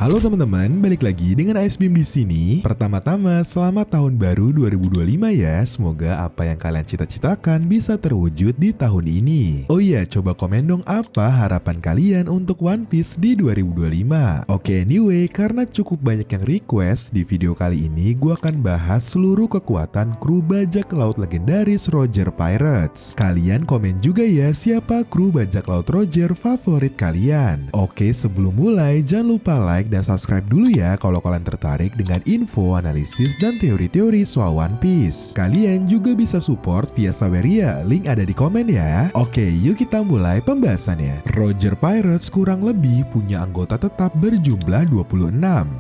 Halo teman-teman, balik lagi dengan ASBIM di sini. Pertama-tama, selamat tahun baru 2025 ya. Semoga apa yang kalian cita-citakan bisa terwujud di tahun ini. Oh iya, coba komen dong apa harapan kalian untuk One Piece di 2025. Oke, anyway, karena cukup banyak yang request, di video kali ini gue akan bahas seluruh kekuatan kru bajak laut legendaris Roger Pirates. Kalian komen juga ya siapa kru bajak laut Roger favorit kalian. Oke, sebelum mulai jangan lupa like dan subscribe dulu ya kalau kalian tertarik dengan info, analisis, dan teori-teori soal One Piece. Kalian juga bisa support via Saweria, link ada di komen ya. Oke, yuk kita mulai pembahasannya. Roger Pirates kurang lebih punya anggota tetap berjumlah 26.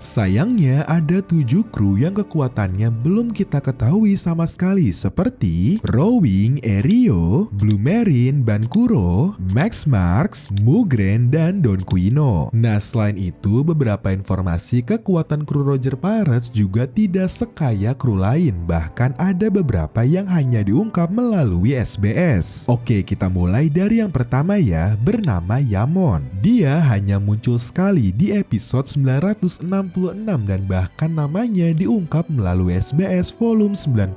Sayangnya ada 7 kru yang kekuatannya belum kita ketahui sama sekali seperti Rowing, Erio, Blue Marine, Bankuro, Max Marx, Mugren, dan Don Quino. Nah, selain itu beberapa informasi kekuatan kru Roger Pirates juga tidak sekaya kru lain, bahkan ada beberapa yang hanya diungkap melalui SBS. Oke, kita mulai dari yang pertama ya, bernama Yamon. Dia hanya muncul sekali di episode 966 dan bahkan namanya diungkap melalui SBS volume 96.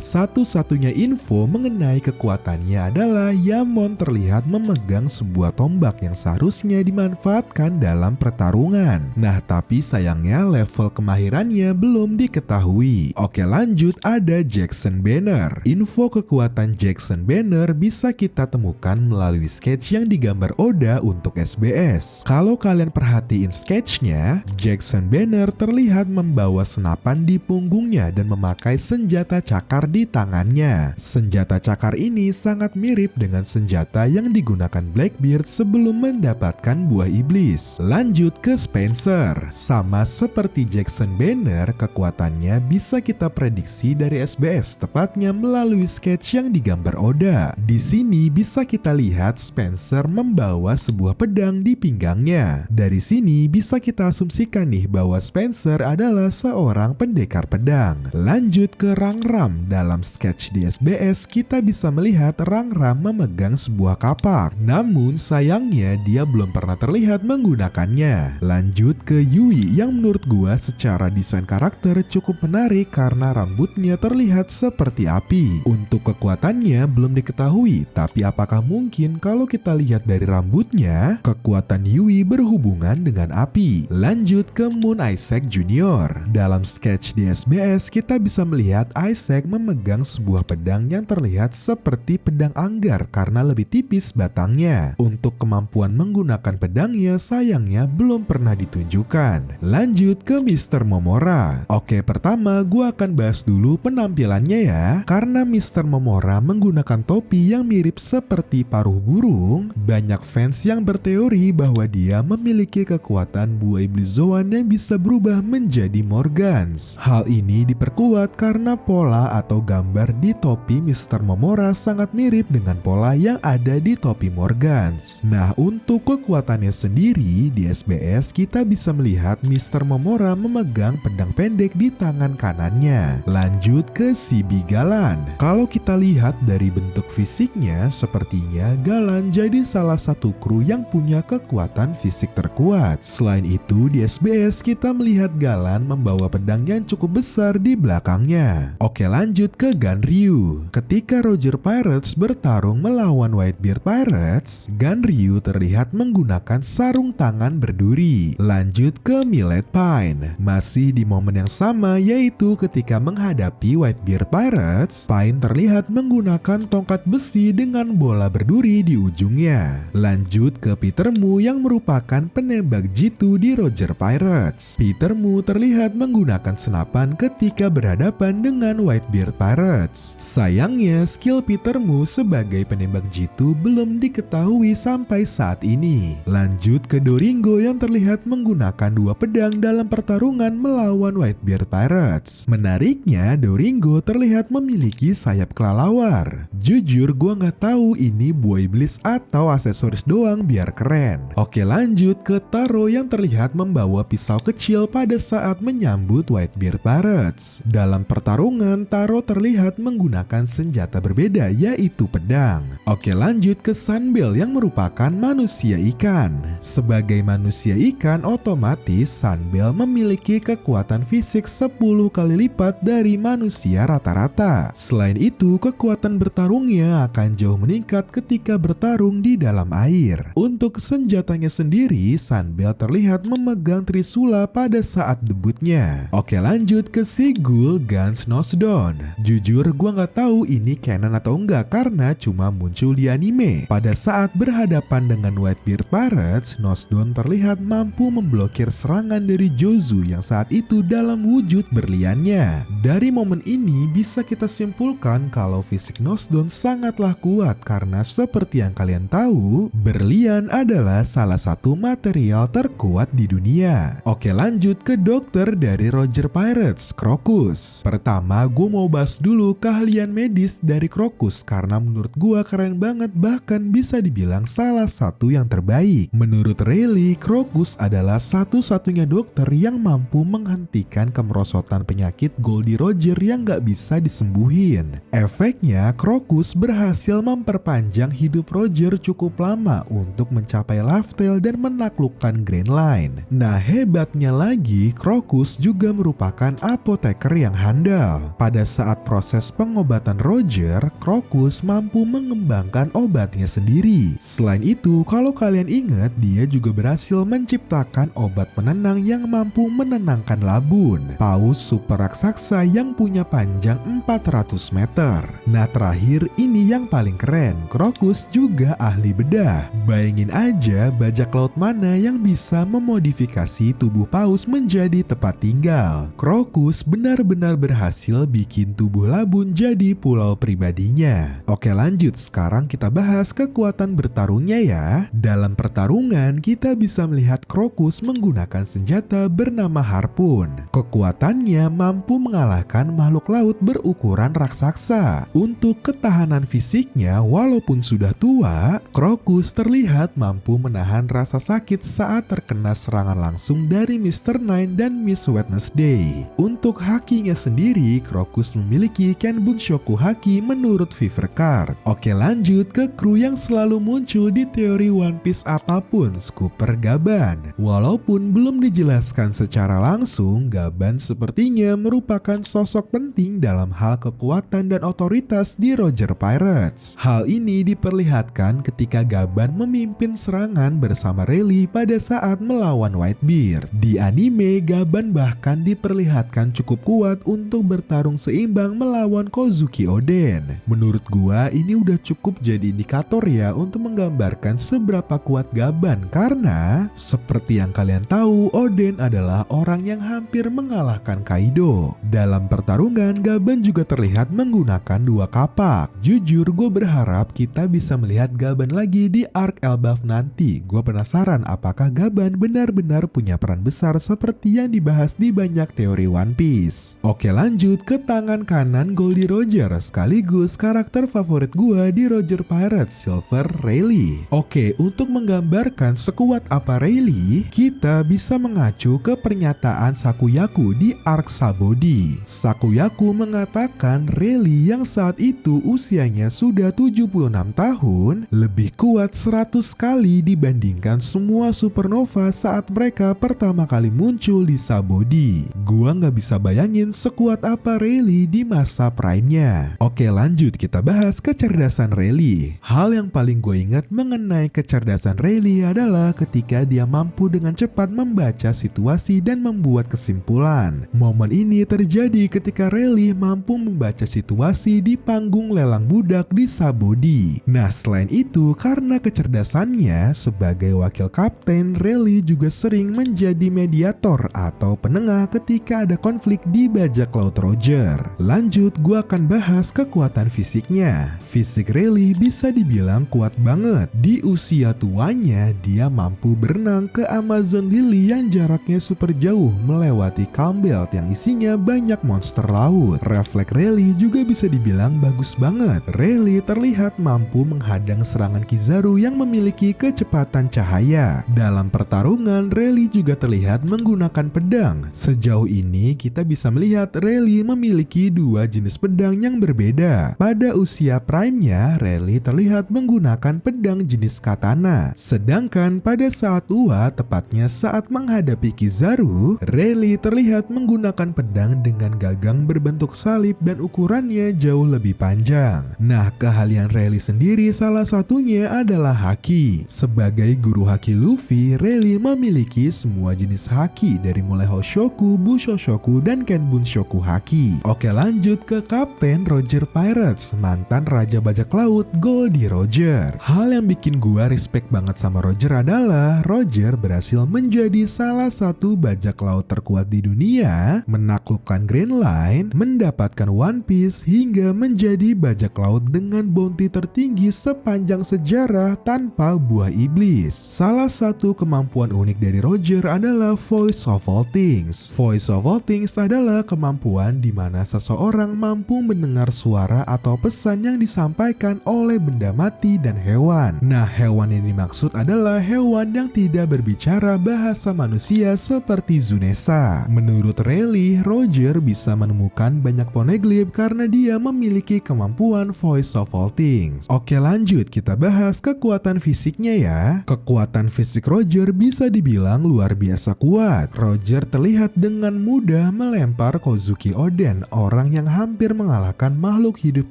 Satu-satunya info mengenai kekuatannya adalah Yamon terlihat memegang sebuah tombak yang seharusnya dimanfaatkan dalam pertarungan. Nah, tapi sayangnya level kemahirannya belum diketahui. Oke, lanjut ada Jackson Banner. Info kekuatan Jackson Banner bisa kita temukan melalui sketch yang digambar Oda untuk SBS. Kalau kalian perhatiin sketchnya, Jackson Banner terlihat membawa senapan di punggungnya dan memakai senjata cakar di tangannya. Senjata cakar ini sangat mirip dengan senjata yang digunakan Blackbeard sebelum mendapatkan buah iblis. Lanjut ke Spencer. Sama seperti Jackson Banner, kekuatannya bisa kita prediksi dari SBS, tepatnya melalui sketch yang digambar Oda. Di sini bisa kita lihat Spencer membawa sebuah pedang di pinggangnya. Dari sini bisa kita asumsikan nih bahwa Spencer adalah seorang pendekar pedang. Lanjut ke Rangram. Dalam sketch di SBS, kita bisa melihat Rangram memegang sebuah kapak. Namun sayangnya dia belum pernah terlihat menggunakannya. Lanjut ke Yui yang menurut gua secara desain karakter cukup menarik karena rambutnya terlihat seperti api. Untuk kekuatannya belum diketahui, tapi apakah mungkin kalau kita lihat dari rambutnya, kekuatan Yui berhubungan dengan api. Lanjut ke Moon Isaac Jr. Dalam sketch di SBS, kita bisa melihat Isaac memegang sebuah pedang yang terlihat seperti pedang anggar karena lebih tipis batangnya. Untuk kemampuan menggunakan pedangnya sayangnya belum pernah ditunjukkan. Lanjut ke Mr. Momora. Oke, pertama gua akan bahas dulu penampilannya ya. Karena Mr. Momora menggunakan topi yang mirip seperti paruh burung, banyak fans yang berteori bahwa dia memiliki kekuatan buah iblis Zoan yang bisa berubah menjadi Morgans. Hal ini diperkuat karena pola atau gambar di topi Mr. Momora sangat mirip dengan pola yang ada di topi Morgans. Nah, untuk kekuatannya sendiri di SBS kita bisa melihat Mr. Momora memegang pedang pendek di tangan kanannya. Lanjut ke CB Galan. Kalau kita lihat dari bentuk fisiknya, sepertinya Galan jadi salah satu kru yang punya kekuatan fisik terkuat. Selain itu, di SBS kita melihat Galan membawa pedang yang cukup besar di belakangnya. Oke, lanjut ke Ganryu. Ketika Roger Pirates bertarung melawan Whitebeard Pirates, Ganryu terlihat menggunakan sarung tangan berduri. Lanjut ke Millet Pine. Masih di momen yang sama, yaitu ketika menghadapi Whitebeard Pirates, Pine terlihat menggunakan tongkat besi dengan bola berduri di ujungnya. Lanjut ke Peter Mu yang merupakan penembak jitu di Roger Pirates. Peter Mu terlihat menggunakan senapan ketika berhadapan dengan Whitebeard Pirates. Sayangnya, skill Peter Mu sebagai penembak jitu belum diketahui sampai saat ini. Lanjut ke Doringo yang terlihat menggunakan dua pedang dalam pertarungan melawan Whitebeard Pirates. Menariknya, Doringo terlihat memiliki sayap kelelawar. Jujur, gua nggak tahu ini buah iblis atau aksesoris doang biar keren. Oke, lanjut ke Taro yang terlihat membawa pisau kecil pada saat menyambut Whitebeard Pirates. Dalam pertarungan, Taro terlihat menggunakan senjata berbeda, yaitu pedang. Oke, lanjut ke Sunbelt yang merupakan manusia ikan. Sebagai manusia ikan, dikatakan otomatis Sunbelt memiliki kekuatan fisik 10 kali lipat dari manusia rata-rata. Selain itu, kekuatan bertarungnya akan jauh meningkat ketika bertarung di dalam air. Untuk senjatanya sendiri, Sunbelt terlihat memegang trisula pada saat debutnya. Oke, lanjut ke Sigul Guns Nosdon. Jujur, gua nggak tahu ini canon atau enggak karena cuma muncul di anime. Pada saat berhadapan dengan Whitebeard Pirates, Nosdon terlihat mampu memblokir serangan dari Jozu yang saat itu dalam wujud berliannya. Dari momen ini bisa kita simpulkan kalau fisik Nosdon sangatlah kuat karena seperti yang kalian tahu, berlian adalah salah satu material terkuat di dunia. Oke, lanjut ke dokter dari Roger Pirates, Crocus. Pertama, gue mau bahas dulu keahlian medis dari Crocus karena menurut gue keren banget, bahkan bisa dibilang salah satu yang terbaik. Menurut Rayleigh, Crocus adalah satu-satunya dokter yang mampu menghentikan kemerosotan penyakit Goldie Roger yang gak bisa disembuhin. Efeknya, Crocus berhasil memperpanjang hidup Roger cukup lama untuk mencapai Laughtale dan menaklukkan Grand Line. Nah, hebatnya lagi, Crocus juga merupakan apoteker yang handal. Pada saat proses pengobatan Roger, Crocus mampu mengembangkan obatnya sendiri. Selain itu, kalau kalian ingat, dia juga berhasil menciptakan obat penenang yang mampu menenangkan Labun, paus super raksasa yang punya panjang 400 meter. Nah, terakhir ini yang paling keren, Crocus juga ahli bedah. Bayangin aja bajak laut mana yang bisa memodifikasi tubuh paus menjadi tempat tinggal. Crocus benar-benar berhasil bikin tubuh Labun jadi pulau pribadinya. Oke, lanjut, sekarang kita bahas kekuatan bertarungnya ya. Dalam pertarungan, kita bisa melihat Crocus menggunakan senjata bernama harpun. Kekuatannya mampu mengalahkan makhluk laut berukuran raksasa. Untuk ketahanan fisiknya, walaupun sudah tua, Crocus terlihat mampu menahan rasa sakit saat terkena serangan langsung dari Mr. Nine dan Miss Wednesday. Untuk hakinya sendiri, Crocus memiliki Kenbunshoku Haki menurut Fever Card. Oke, lanjut ke kru yang selalu muncul di teori One Piece apapun, Scooper Gaban. Walaupun belum dijelaskan secara langsung, Gaban sepertinya merupakan sosok penting dalam hal kekuatan dan otoritas di Roger Pirates. Hal ini diperlihatkan ketika Gaban memimpin serangan bersama Rayleigh pada saat melawan Whitebeard. Di anime, Gaban bahkan diperlihatkan cukup kuat untuk bertarung seimbang melawan Kozuki Oden. Menurut gua, ini udah cukup jadi indikator ya untuk menggambarkan seberapa kuat Gaban karena seperti yang kalian tahu, Oden adalah orang yang hampir mengalahkan Kaido. Dalam pertarungan, Gaban juga terlihat menggunakan dua kapak. Jujur, gue berharap kita bisa melihat Gaban lagi di arc Elbaf nanti. Gue penasaran apakah Gaban benar-benar punya peran besar seperti yang dibahas di banyak teori One Piece. Oke, lanjut ke tangan kanan Goldie Roger, sekaligus karakter favorit gue di Roger Pirates, Silver Rayleigh. Oke, untuk menggambarkan sekuat apa Rayleigh, kita bisa mengacu ke pernyataan Sakuyaku di arc Sabodi. Sakuyaku mengatakan Rayleigh yang saat itu usianya sudah 76 tahun lebih kuat 100 kali dibandingkan semua supernova saat mereka pertama kali muncul di Sabodi. Gua nggak bisa bayangin sekuat apa Rayleigh di masa prime-nya. Oke, lanjut kita bahas kecerdasan Rayleigh. Hal yang paling gue ingat mengenai kecerdasan Rayleigh adalah ketika dia mampu dengan cepat membaca situasi dan membuat kesimpulan. Momen ini terjadi ketika Rayleigh mampu membaca situasi di panggung lelang budak di Sabodi. Nah, selain itu, karena kecerdasannya sebagai wakil kapten, Rayleigh juga sering menjadi mediator atau penengah ketika ada konflik di bajak laut Roger. Lanjut, gue akan bahas kekuatan fisiknya. Fisik Rayleigh bisa dibilang kuat banget. Di usia tuanya, dia mampu berenang ke Amazon Lily yang jaraknya super jauh melewati Calm Belt yang isinya banyak monster laut. Refleks Rayleigh juga bisa dibilang bagus banget. Rayleigh terlihat mampu menghadang serangan Kizaru yang memiliki kecepatan cahaya. Dalam pertarungan, Rayleigh juga terlihat menggunakan pedang. Sejauh ini kita bisa melihat Rayleigh memiliki dua jenis pedang yang berbeda. Pada usia prime-nya, Rayleigh terlihat menggunakan pedang jenis katana. Sedangkan pada saat tua, tepatnya saat menghadapi Kizaru, Rayleigh terlihat menggunakan pedang dengan gagang berbentuk salib dan ukurannya jauh lebih panjang. Nah, keahlian Rayleigh sendiri salah satunya adalah haki. Sebagai guru haki Luffy, Rayleigh memiliki semua jenis haki dari mulai Hoshoku, Bushoshoku, dan Kenbunshoku haki. Oke, lanjut ke Kapten Roger Pirates, mantan Raja Bajak Laut Goldie Roger. Hal yang bikin gua respect banget sama Roger adalah Roger berhasil menjadi salah satu bajak laut terkuat di dunia, menaklukkan Grand Line, mendapatkan One Piece, hingga menjadi bajak laut dengan bounty tertinggi sepanjang sejarah tanpa buah iblis. Salah satu kemampuan unik dari Roger adalah Voice of All Things. Voice of All Things adalah kemampuan di mana seseorang mampu mendengar suara atau pesan yang disampaikan oleh benda mati dan hewan. Nah, hewan yang dimaksud adalah hewan yang tidak berbicara bahasa manusia seperti Zunessa. Menurut Rayleigh, Roger bisa menemukan banyak poneglyph karena dia memiliki kemampuan Voice of All Things. Oke, lanjut kita bahas kekuatan fisiknya ya. Kekuatan fisik Roger bisa dibilang luar biasa kuat. Roger terlihat dengan mudah melempar Kozuki Oden, orang yang hampir mengalahkan makhluk hidup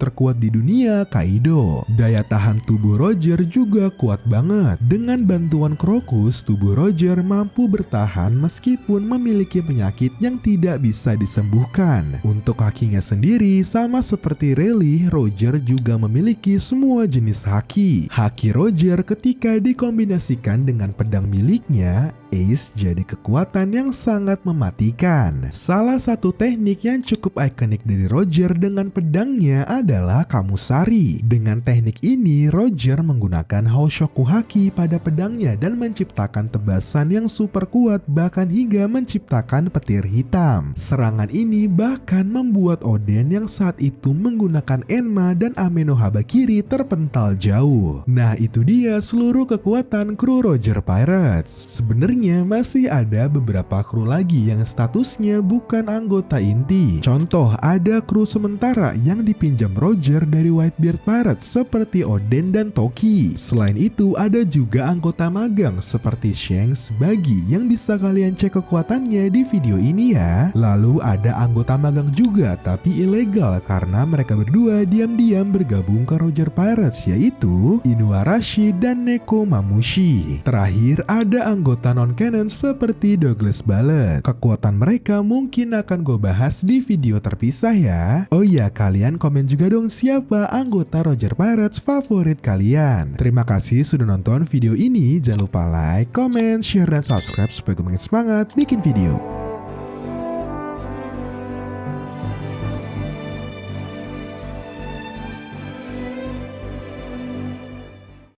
terkuat di dunia, Kaido. Daya tahan tubuh Roger juga kuat banget. Dengan bantuan Crocus, tubuh Roger mampu bertahan meskipun memiliki penyakit yang tidak bisa disembuhkan. Untuk hakinya sendiri, sama seperti Rayleigh, Roger juga memiliki semua jenis haki. Haki Roger ketika dikombinasikan dengan pedang miliknya, Ace, jadi kekuatan yang sangat mematikan. Salah satu teknik yang cukup ikonik dari Roger dengan pedangnya adalah Kamusari. Dengan teknik ini, Roger menggunakan Hoshoku haki pada pedangnya dan menciptakan tebasan yang super kuat, bahkan hingga menciptakan petir hitam. Serangan ini bahkan membuat Oden yang saat itu menggunakan Enma dan Ame no Habakiri terpental jauh. Nah, itu dia seluruh kekuatan kru Roger Pirates. Sebenarnya masih ada beberapa kru lagi yang statusnya bukan anggota inti. Contoh, ada kru sementara yang dipinjam Roger dari Whitebeard Pirates seperti Oden dan Toki. Selain itu, ada juga anggota magang seperti Shanks, Buggy yang bisa kalian cek kekuatannya di video ini ya. Lalu ada anggota magang juga tapi ilegal karena mereka berdua diam-diam bergabung ke Roger Pirates, yaitu Inuarashi dan Neko Mamushi. Terakhir ada anggota non-canon seperti Douglas Ballet. Kekuatan mereka mungkin akan gue bahas di video terpisah ya. Oh iya, kalian komen juga dong siapa anggota Roger Pirates favorit kalian. Terima kasih sudah nonton video ini. Jangan lupa like, comment, share, dan subscribe supaya gue makin semangat bikin video.